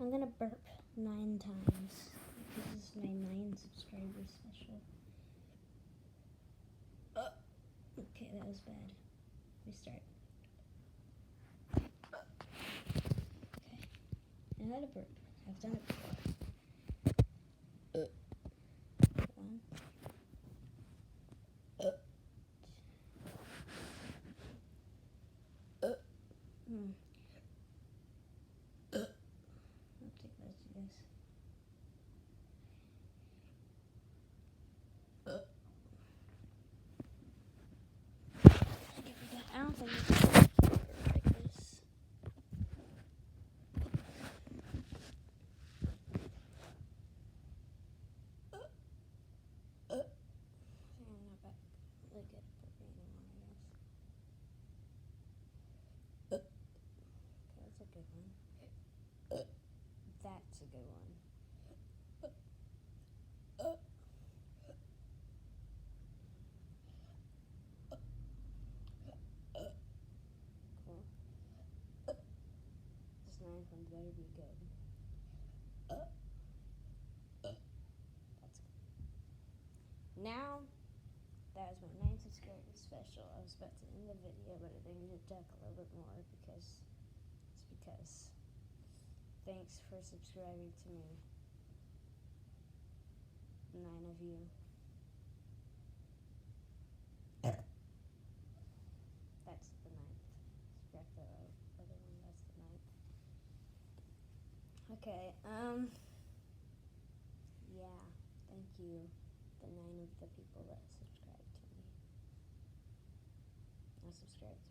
I'm gonna burp 9 times. This is my 9 subscriber special. Okay, that was bad. Restart. Okay. I had a burp. I've done it before. 1. I'll take those, you guys. I don't think it's like this. I'm not back really good at burping anymore, I guess. Okay, that's a good one. That's a good one. Cool. This 9th one better be good. That's good. Now, that is my 9th subscriber special. I was about to end the video, but I think I need to talk a little bit more because thanks for subscribing to me. 9 of you. That's the 9th. Scrap the other one, that's the 9th. Okay, yeah, thank you, the 9 of the people that subscribed to me. Now subscribe to